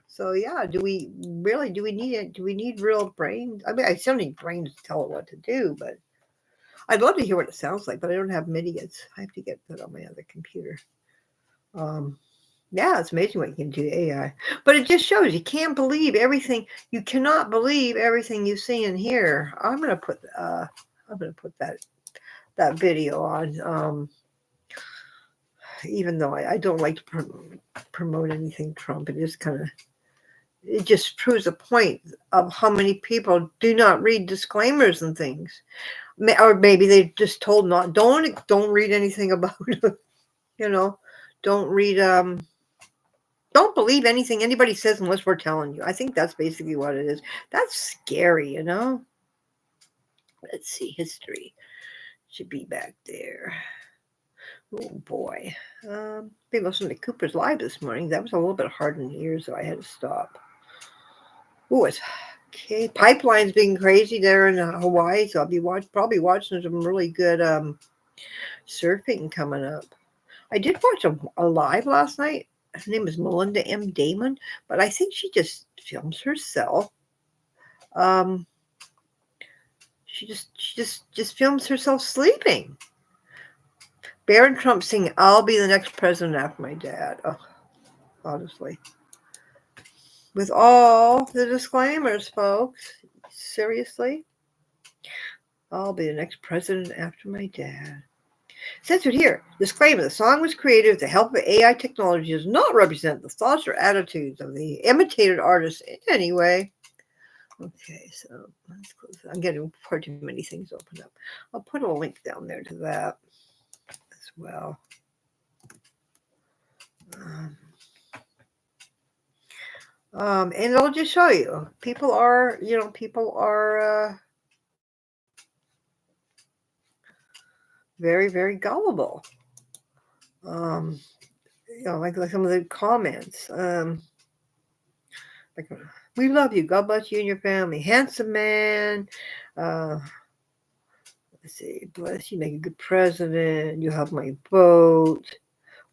So yeah, do we need it? Do we need real brains? I mean, I still need brains to tell it what to do, but I'd love to hear what it sounds like, but I don't have MIDI yet. I have to get that on my other computer. Yeah, it's amazing what you can do AI. But it just shows you can't believe everything. You cannot believe everything you see and hear. I'm gonna put that video on. Even though I don't like to promote anything Trump, it just proves a point of how many people do not read disclaimers and things, or maybe they just told not. Don't read anything about it. Don't read Don't believe anything anybody says unless we're telling you. I think that's basically what it is. That's scary, Let's see, history should be back there. Oh boy. Been listening to Cooper's Live this morning. That was a little bit hard in the ears, so I had to stop. Oh, it's okay. Pipeline's being crazy there in Hawaii, so I'll be probably watching some really good surfing coming up. I did watch a live last night. Her name is Melinda M. Damon, but I think she just films herself. She just films herself sleeping. Barron Trump singing, "I'll be the next president after my dad." Oh, honestly. With all the disclaimers, folks. Seriously? I'll be the next president after my dad. Censored here. Disclaimer: the song was created with the help of AI technology. Does not represent the thoughts or attitudes of the imitated artist in any way. Okay, so let's close. I'm getting far too many things open up. I'll put a link down there to that as well. And I'll just show you. People are very, very gullible. Like some of the comments. Like, we love you. God bless you and your family. Handsome man. Let's see. Bless you. Make a good president. You have my vote.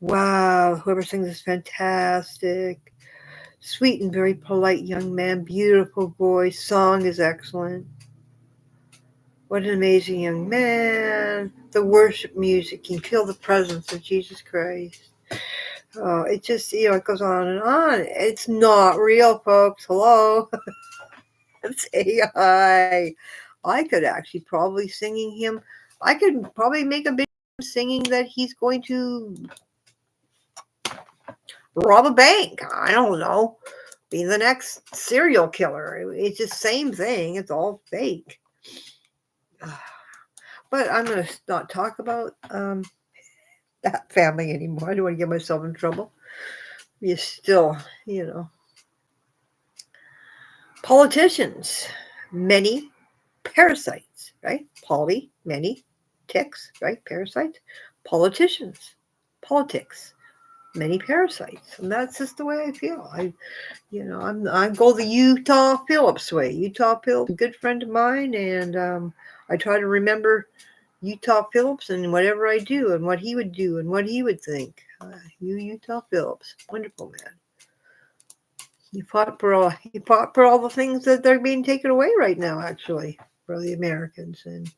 Wow. Whoever sings is fantastic. Sweet and very polite young man, beautiful voice, song is excellent. What an amazing young man. The worship music, you can feel the presence of Jesus Christ. Oh, it just, it goes on and on. It's not real, folks. Hello. It's AI. I could actually probably singing him. I could probably make a video singing that he's going to rob a bank. I don't know. Be the next serial killer. It's just same thing. It's all fake. But I'm going to not talk about that family anymore. I don't want to get myself in trouble. You still, politicians, many parasites, right? Many ticks, right? Parasites, politicians, politics, many parasites, and that's just the way I feel. I go the Utah Phillips way. Utah Phillips, a good friend of mine, and I try to remember Utah Phillips and whatever I do, and what he would do, and what he would think. Utah Phillips, wonderful man. He fought for all the things that they're being taken away right now, actually, for the Americans, and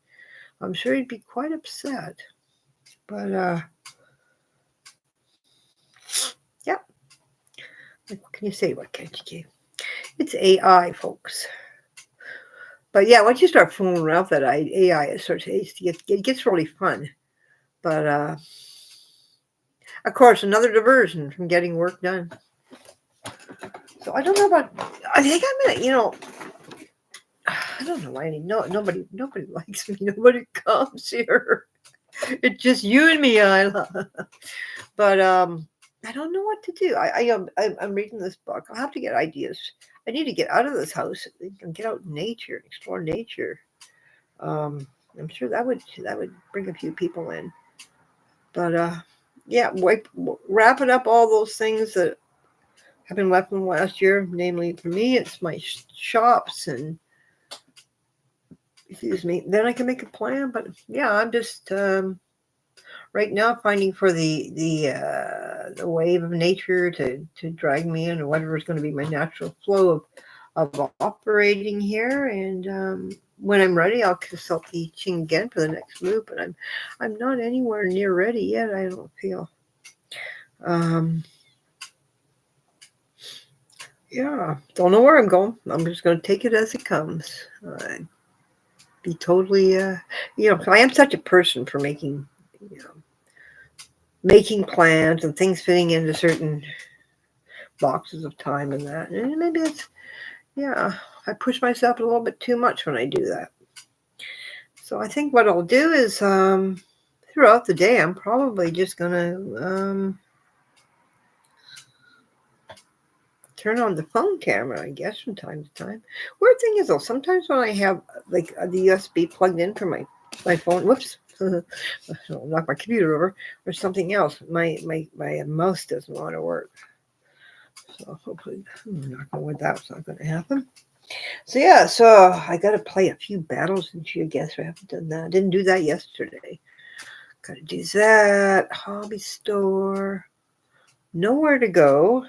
I'm sure he'd be quite upset. But yeah, what can you say? What can't you do? It's AI, folks. But yeah, once you start fooling around with that AI, it gets really fun. But of course, another diversion from getting work done. So I don't know about. I think I'm gonna, I don't know why nobody likes me. Nobody comes here. It's just you and me, Isla. But I don't know what to do. I'm reading this book. I'll have to get ideas. I need to get out of this house and get out in nature, explore nature. I'm sure that would bring a few people in. But yeah, wrapping up all those things that have been left from last year. Namely, for me, it's my shops and. Excuse me. Then I can make a plan. But yeah, I'm just right now finding for the wave of nature to drag me in, or whatever is going to be my natural flow of operating here. And when I'm ready, I'll consult the Ching again for the next move. But I'm not anywhere near ready yet. I don't feel. Yeah, don't know where I'm going. I'm just going to take it as it comes. Be totally, I am such a person for making plans and things fitting into certain boxes of time and that. And maybe it's, I push myself a little bit too much when I do that. So I think what I'll do is throughout the day, I'm probably just going to turn on the phone camera, I guess, from time to time. Weird thing is, though, sometimes when I have like the USB plugged in for my phone, whoops, I'll knock my computer over, or something else, my mouse doesn't want to work. So hopefully, knocking on wood, that's not going to happen. So yeah, so I got to play a few battles and I guess I haven't done that. I didn't do that yesterday. Got to do that. Hobby store. Nowhere to go.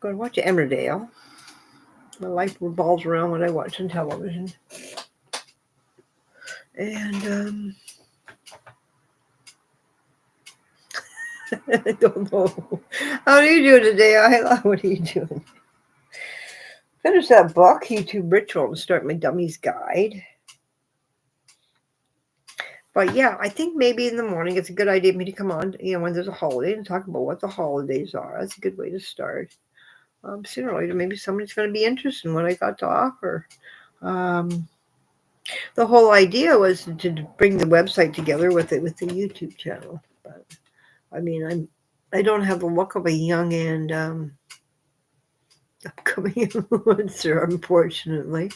Going to watch Emmerdale. My life revolves around what I watch on television. And I don't know. How are you doing today, Isla? What are you doing? Finish that book, YouTube Ritual, and start my Dummy's Guide. But yeah, I think maybe in the morning it's a good idea for me to come on, when there's a holiday and talk about what the holidays are. That's a good way to start. Sooner or later, maybe somebody's going to be interested in what I got to offer. The whole idea was to bring the website together with the YouTube channel. But I mean, I don't have the look of a young and upcoming influencer, unfortunately.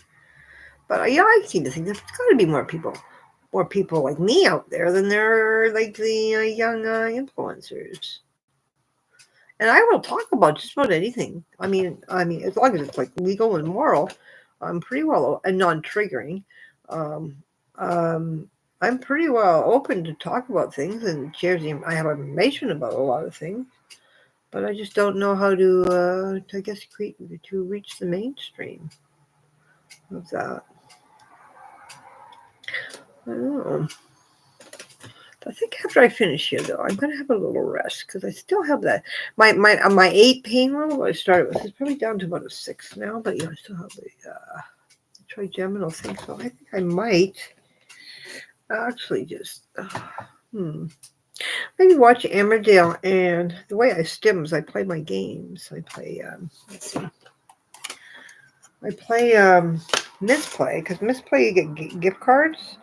But yeah, I seem to think there's got to be more people like me out there than there are like the young influencers. And I will talk about just about anything. I mean, as long as it's like legal and moral, I'm pretty well and non-triggering. I'm pretty well open to talk about things and share. I have information about a lot of things. But I just don't know how to I guess, to reach the mainstream of that. I don't know. I think after I finish here, though, I'm gonna have a little rest because I still have that. My 8 pain level I started with is probably down to about a 6 now, but I still have the trigeminal thing, so I think I might actually just maybe watch Emmerdale. And the way I stim is I play my games. I play let's see, I play misplay, because misplay you get gift cards.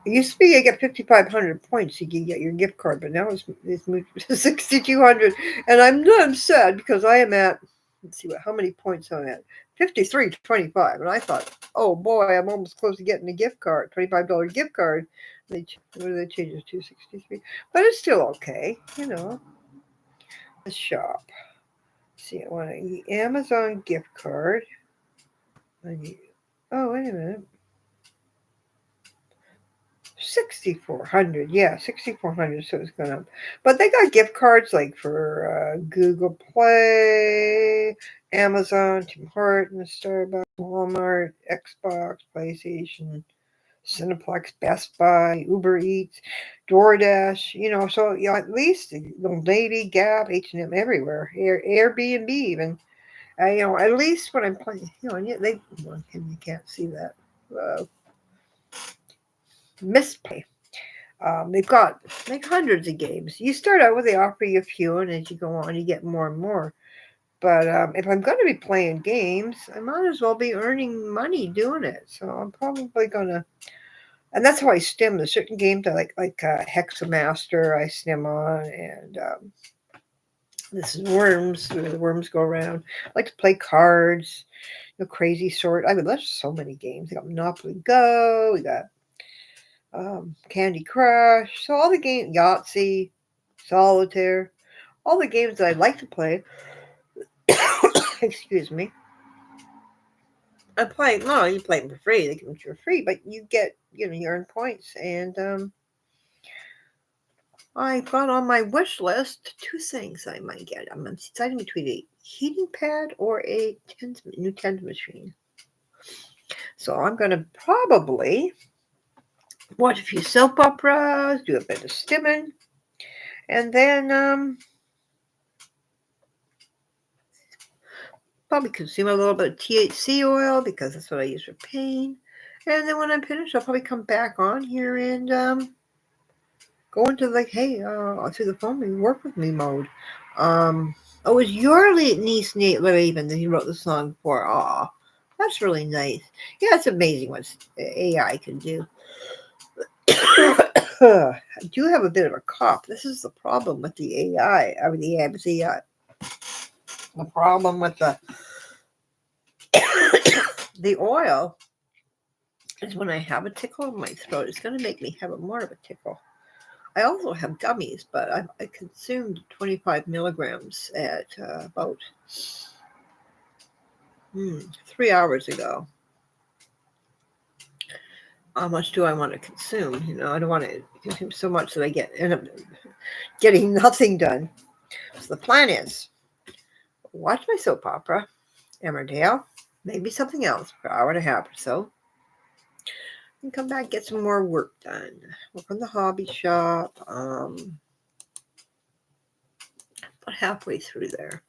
It used to be you get 5,500 points, you can get your gift card, but now it's moved to 6,200, and I'm sad because I am at, let's see how many points I'm at, 53.25, and I thought, oh boy, I'm almost close to getting a gift card, $25 gift card. What do they change it to? 63, but it's still okay, The shop. See, I want an Amazon gift card. Oh, wait a minute. 6,400, yeah, 6,400. So it's gone up, but they got gift cards like for Google Play, Amazon, Tim Hortons, Starbucks, Walmart, Xbox, PlayStation, Cineplex, Best Buy, Uber Eats, DoorDash. So at least Lady, Gap, H&M, everywhere, Airbnb even. At least when I'm playing, you can't see that. Misplay. They've got like hundreds of games. You start out with, they offer you a few, and as you go on, you get more and more. But if I'm going to be playing games, I might as well be earning money doing it. So I'm probably going to, and that's how I stim. There's certain games I like Hexamaster I stim on, and this is Worms, where the worms go around. I like to play cards, Crazy Sort. There's so many games. We got Monopoly Go, we got Candy Crush, so all the games, Yahtzee, Solitaire, all the games that I like to play. Excuse me. I play. No, you play them for free. They give them to you for free, but you get, you earn points. And I got on my wish list 2 things I might get. I'm deciding between a heating pad or a new tend machine. So I'm going to probably watch a few soap operas, do a bit of stimming, and then probably consume a little bit of THC oil because that's what I use for pain. And then when I'm finished, I'll probably come back on here and go into through the phone and work with me mode. It was your niece, Nate Raven, that he wrote the song for. Aw, that's really nice. Yeah, it's amazing what AI can do. I do have a bit of a cough. This is the problem with the AI. The problem with the oil is when I have a tickle in my throat, it's going to make me have more of a tickle. I also have gummies, but I consumed 25 milligrams at about 3 hours ago. How much do I want to consume? I don't want to consume so much that I end up getting nothing done. So the plan is watch my soap opera, Emmerdale, maybe something else for an hour and a half or so, and come back, get some more work done. Work on the hobby shop. About halfway through there.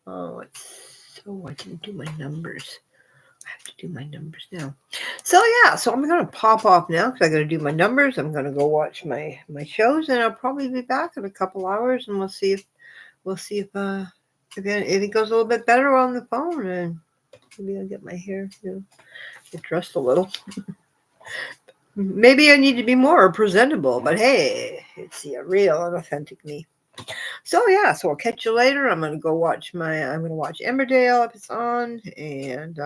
Oh, I can do my numbers. I have to do my numbers now. So I'm going to pop off now because I got to do my numbers. I'm going to go watch my shows, and I'll probably be back in a couple hours, and we'll see if it goes a little bit better on the phone, and maybe I'll get my hair, get dressed a little. Maybe I need to be more presentable, but hey, it's a real and authentic me. So I'll catch you later. I'm gonna watch Emmerdale if it's on, and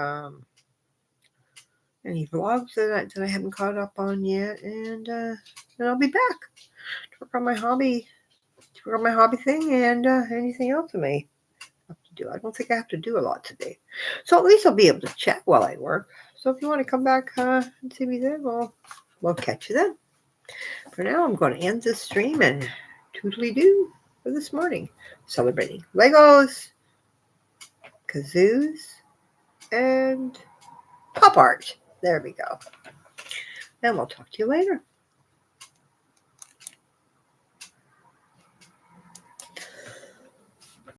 any vlogs that I haven't caught up on yet, and then I'll be back to work on my hobby thing, and anything else I may have to do. I don't think I have to do a lot today, so at least I'll be able to chat while I work. So if you want to come back and see me then, we'll catch you then. For now, I'm going to end this stream and toodly-doo. for this morning, celebrating Legos, kazoos, and pop art. There we go. And we'll talk to you later.